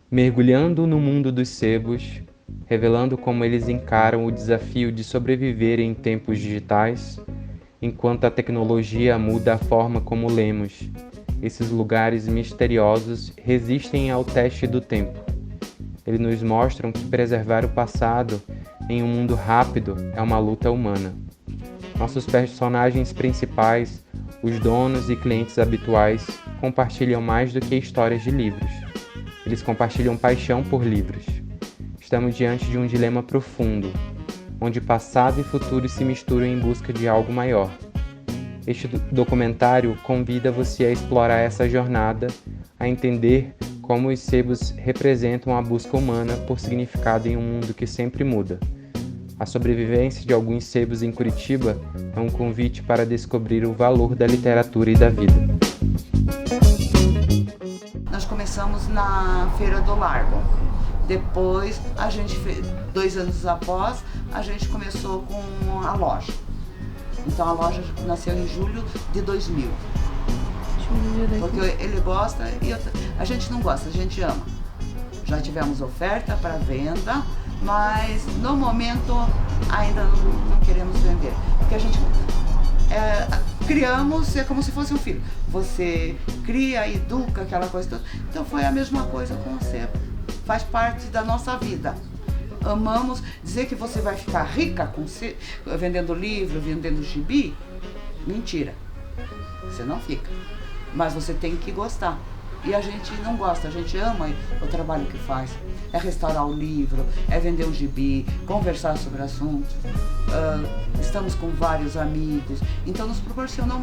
Mergulhando no mundo dos sebos, revelando como eles encaram o desafio de sobreviver em tempos digitais, enquanto a tecnologia muda a forma como lemos, esses lugares misteriosos resistem ao teste do tempo. Eles nos mostram que preservar o passado em um mundo rápido é uma luta humana. Nossos personagens principais, os donos e clientes habituais, compartilham mais do que histórias de livros. Eles compartilham paixão por livros. Estamos diante de um dilema profundo, onde passado e futuro se misturam em busca de algo maior. Este documentário convida você a explorar essa jornada, a entender como os sebos representam a busca humana por significado em um mundo que sempre muda. A sobrevivência de alguns sebos em Curitiba é um convite para descobrir o valor da literatura e da vida. Nós começamos na Feira do Largo. Depois, 2 anos após, a gente começou com a loja. Então a loja nasceu em julho de 2000. Porque ele gosta e a gente não gosta, a gente ama. Já tivemos oferta para venda, mas no momento ainda não queremos vender. Porque a gente criamos, é como se fosse um filho. Você cria, educa, aquela coisa toda. Então foi a mesma coisa com o sebo. Faz parte da nossa vida. Amamos. Dizer que você vai ficar rica vendendo livro, vendendo gibi, mentira. Você não fica. Mas você tem que gostar. E a gente não gosta, a gente ama o trabalho que faz. É restaurar o livro, é vender um gibi, conversar sobre assuntos. Estamos com vários amigos, então nos proporcionam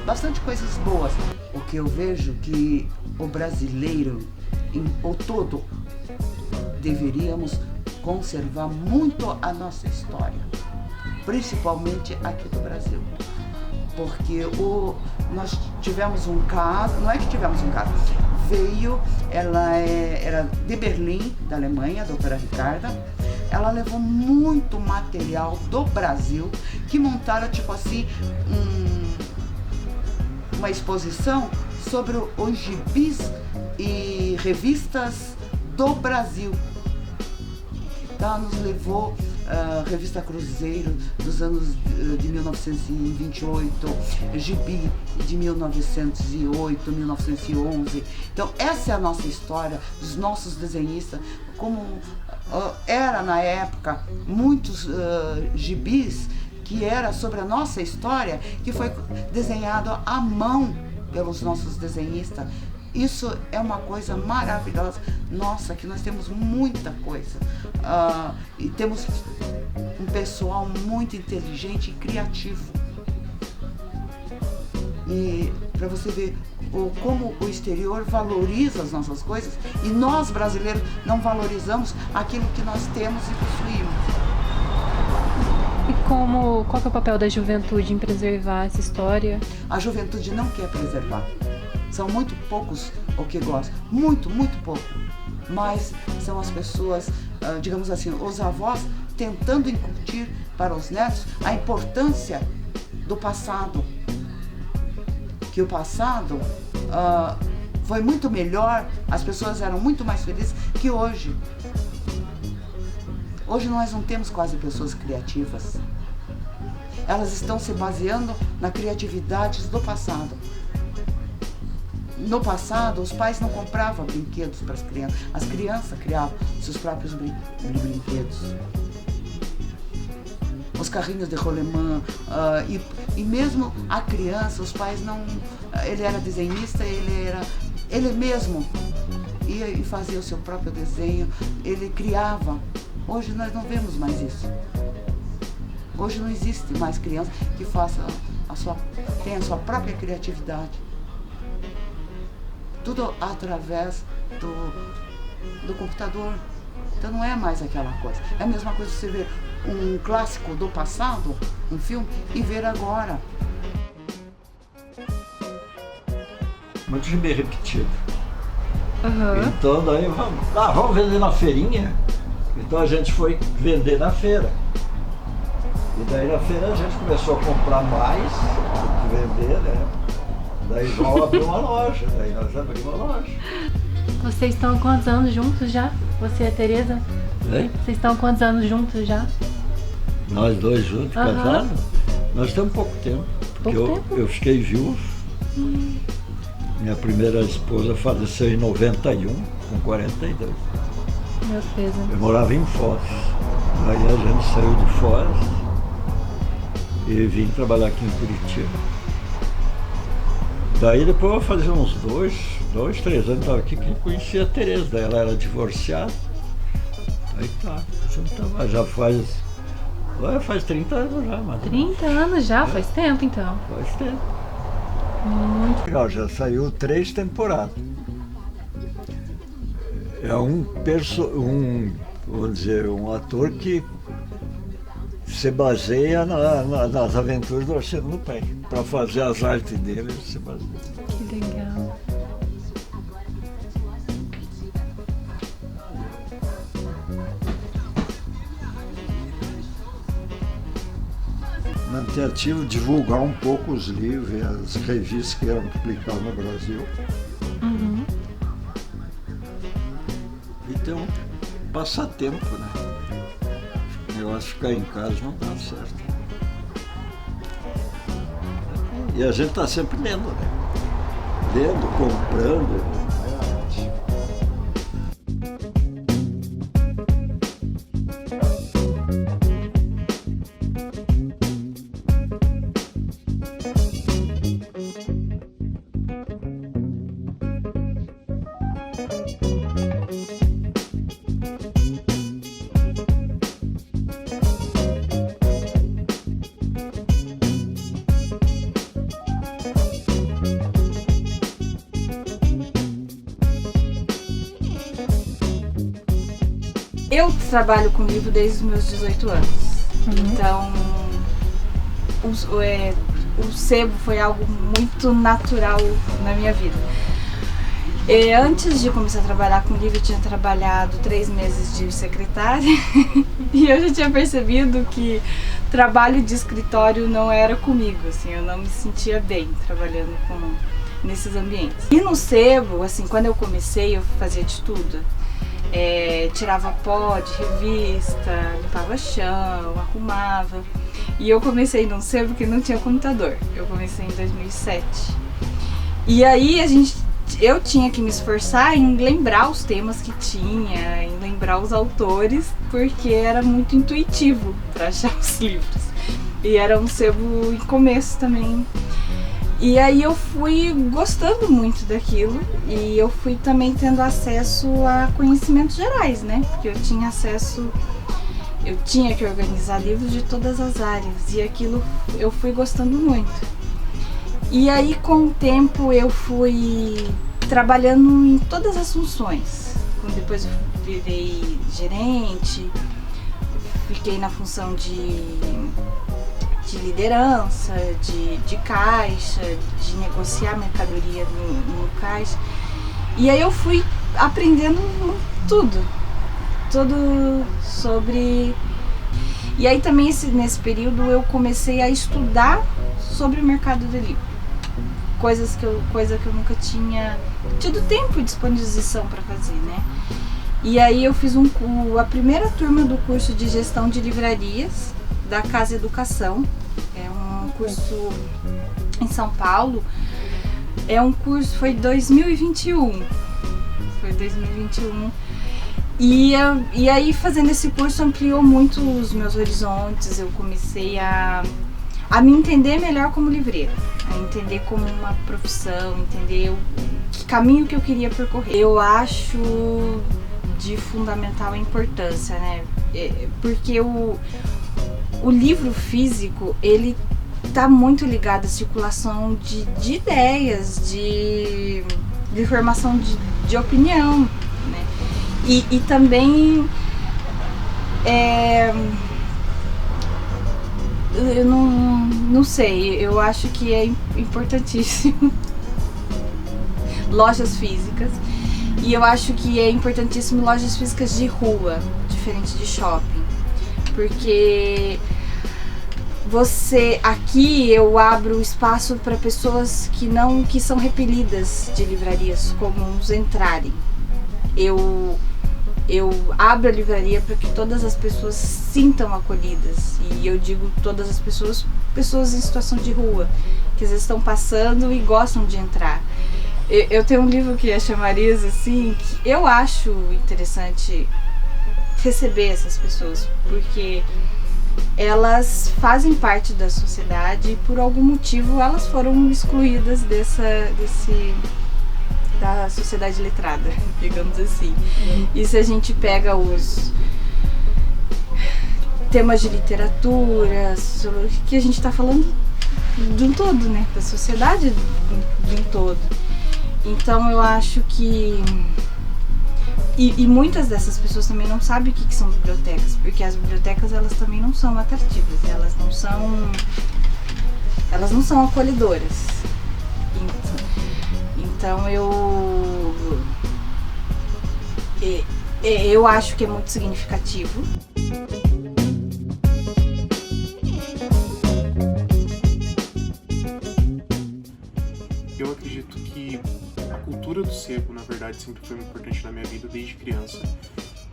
bastante coisas boas. O que eu vejo que o brasileiro, o todo, deveríamos conservar muito a nossa história, principalmente aqui do Brasil. Porque nós tivemos um caso, não é que tivemos um caso, ela era de Berlim, da Alemanha, a doutora Ricarda, ela levou muito material do Brasil, que montaram tipo assim, uma exposição sobre os gibis e revistas do Brasil. Ela nos levou revista Cruzeiro dos anos de 1928, gibi de 1908, 1911. Então essa é a nossa história, dos nossos desenhistas, como era na época muitos gibis que era sobre a nossa história, que foi desenhado à mão pelos nossos desenhistas. Isso é uma coisa maravilhosa. Nossa, que nós temos muita coisa. E temos um pessoal muito inteligente e criativo. E para você ver como o exterior valoriza as nossas coisas e nós brasileiros não valorizamos aquilo que nós temos e possuímos. E qual que é o papel da juventude em preservar essa história? A juventude não quer preservar. São muito poucos o que gostam, muito pouco. Mas são as pessoas, digamos assim, os avós tentando incutir para os netos a importância do passado. Que o passado foi muito melhor, as pessoas eram muito mais felizes que hoje. Hoje nós não temos quase pessoas criativas. Elas estão se baseando na criatividade do passado. No passado, os pais não compravam brinquedos para as crianças criavam seus próprios brinquedos. Os carrinhos de rolemã, e mesmo a criança, os pais não... Ele era desenhista, ele mesmo ia e fazia o seu próprio desenho, ele criava. Hoje nós não vemos mais isso. Hoje não existe mais criança que tenha a sua própria criatividade. Tudo através do computador. Então não é mais aquela coisa. É a mesma coisa você ver um clássico do passado, um filme, e ver agora. Muito gibi repetido. Uhum. Então daí vamos vender na feirinha. Então a gente foi vender na feira. E daí na feira a gente começou a comprar mais do que vender, né? Daí João abriu uma loja, daí nós abrimos uma loja. Vocês estão há quantos anos juntos já? Você e a Tereza? Hein? Vocês estão há quantos anos juntos já? Nós dois juntos, Aham. casados, nós temos pouco tempo. Porque Pouco tempo? eu fiquei viúvo. Minha primeira esposa faleceu em 91, com 42. Meus pesos. Eu morava em Foz. Aí a gente saiu de Foz e vim trabalhar aqui em Curitiba. Daí depois eu fazia uns 3 anos, estava aqui que eu conhecia a Tereza, daí ela era divorciada. Aí tá, já faz 30 anos já, mas 30 anos já? Faz tempo então. faz tempo. Muito. Legal, já saiu 3 temporadas. É vamos dizer, um ator que se baseia nas aventuras do Arsênio Lupin. Para fazer as artes dele, ele se baseia. Que legal. Na tentativa de divulgar um pouco os livros e as revistas que eram publicadas no Brasil. Uhum. E ter um passatempo, né? O negócio de ficar em casa não dá certo. E a gente está sempre lendo, né? Lendo, comprando. Eu trabalho com livro desde os meus 18 anos. Então, o sebo foi algo muito natural na minha vida. Antes de começar a trabalhar com livro, eu tinha trabalhado 3 meses de secretária e eu já tinha percebido que trabalho de escritório não era comigo, assim, eu não me sentia bem trabalhando nesses ambientes. E no sebo, assim, quando eu comecei, eu fazia de tudo. Tirava pó de revista, limpava chão, arrumava. E eu comecei num sebo que não tinha computador. Eu comecei em 2007. E aí eu tinha que me esforçar em lembrar os temas que tinha, em lembrar os autores, porque era muito intuitivo para achar os livros. E era um sebo em começo também. E aí eu fui gostando muito daquilo e eu fui também tendo acesso a conhecimentos gerais, né? Porque eu tinha que organizar livros de todas as áreas e aquilo eu fui gostando muito. E aí com o tempo eu fui trabalhando em todas as funções. Depois eu virei gerente, fiquei na função de liderança, de caixa, de negociar mercadoria no caixa. E aí eu fui aprendendo tudo sobre... E aí também nesse período eu comecei a estudar sobre o mercado do livro. Coisa que eu nunca tinha tido tempo e disposição para fazer, né? E aí eu fiz a primeira turma do curso de gestão de livrarias da Casa Educação. É um curso em São Paulo. Foi 2021. Foi 2021. E aí fazendo esse curso ampliou muito os meus horizontes. Eu comecei a me entender melhor como livreira, a entender como uma profissão, entender que caminho que eu queria percorrer. Eu acho de fundamental importância, né? Porque o livro físico, ele tá muito ligado à circulação de ideias, de formação de opinião, né? E também eu não sei, eu acho que é importantíssimo lojas físicas, e eu acho que é importantíssimo lojas físicas de rua, diferente de shopping, porque aqui eu abro espaço para pessoas que são repelidas de livrarias comuns entrarem, eu abro a livraria para que todas as pessoas se sintam acolhidas. E eu digo todas as pessoas em situação de rua, que às vezes estão passando e gostam de entrar. Eu tenho um livro que é Chamariz, assim, que eu acho interessante receber essas pessoas, porque elas fazem parte da sociedade e por algum motivo elas foram excluídas da sociedade letrada, digamos assim. E se a gente pega os temas de literatura, que a gente está falando de um todo, né? Da sociedade de um todo. Então eu acho que... E muitas dessas pessoas também não sabem o que são bibliotecas, porque as bibliotecas elas também não são atrativas, elas não são acolhedoras. Então eu acho que é muito significativo. Eu acredito que a cultura do sebo, na verdade, sempre foi muito importante na minha vida desde criança,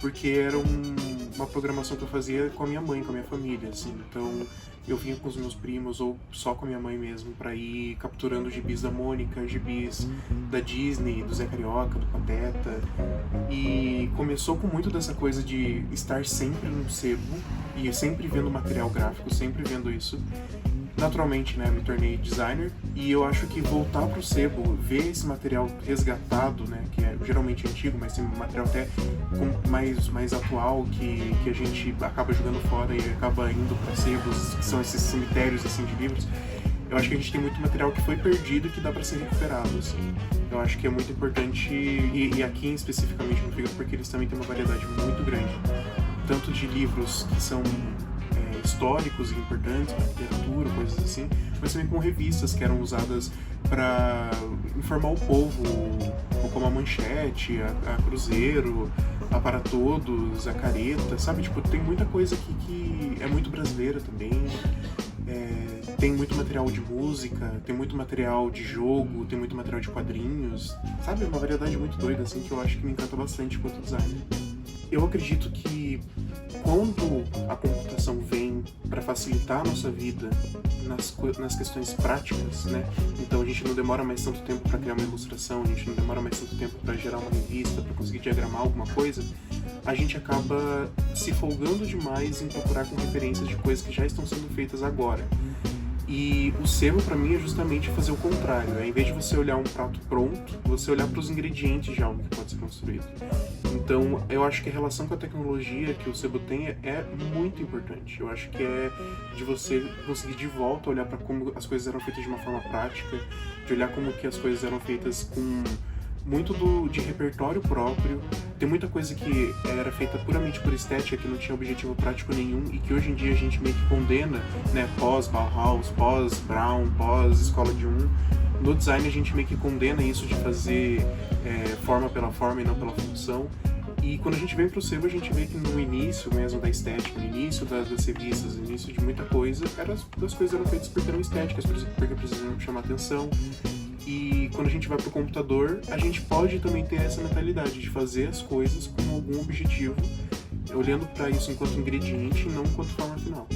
porque era uma programação que eu fazia com a minha mãe, com a minha família, assim. Então eu vinha com os meus primos ou só com a minha mãe mesmo para ir capturando gibis da Mônica, gibis da Disney, do Zé Carioca, do Pateta. E começou com muito dessa coisa de estar sempre no sebo e sempre vendo material gráfico, sempre vendo isso. Naturalmente, né, me tornei designer e eu acho que voltar pro sebo, ver esse material resgatado, né, que é geralmente antigo, mas tem material até mais atual que a gente acaba jogando fora e acaba indo para sebos, que são esses cemitérios assim de livros. Eu acho que a gente tem muito material que foi perdido e que dá para ser recuperado, assim. Eu acho que é muito importante, e aqui especificamente no Fígado, porque eles também têm uma variedade muito grande, tanto de livros que são históricos e importantes para literatura, coisas assim, mas também com revistas que eram usadas para informar o povo, como a Manchete, a Cruzeiro, a Para Todos, a Careta, sabe? Tipo, tem muita coisa que é muito brasileira também. Tem muito material de música, tem muito material de jogo, tem muito material de quadrinhos, sabe? Uma variedade muito doida, assim, que eu acho que me encanta bastante enquanto designer. Eu acredito que quando a computação vem para facilitar a nossa vida nas questões práticas, né? Então a gente não demora mais tanto tempo para criar uma ilustração, a gente não demora mais tanto tempo para gerar uma revista, para conseguir diagramar alguma coisa, a gente acaba se folgando demais em procurar com referências de coisas que já estão sendo feitas agora. E o sebo para mim é justamente fazer o contrário, em vez de você olhar um prato pronto, você olhar para os ingredientes de algo que pode ser construído. Então eu acho que a relação com a tecnologia que o sebo tem é muito importante. Eu acho que é de você conseguir de volta olhar para como as coisas eram feitas de uma forma prática, de olhar como que as coisas eram feitas com muito de repertório próprio. Tem muita coisa que era feita puramente por estética, que não tinha objetivo prático nenhum e que hoje em dia a gente meio que condena, né, pós-Bauhaus, pós-Brown, pós-Escola de No design a gente meio que condena isso de fazer forma pela forma e não pela função. E quando a gente vem pro sebo, a gente vê que no início mesmo da estética, no início das revistas, no início de muita coisa, as coisas eram feitas porque eram estéticas, porque precisavam chamar atenção. E quando a gente vai pro computador, a gente pode também ter essa mentalidade de fazer as coisas com algum objetivo, olhando para isso enquanto ingrediente e não enquanto forma final.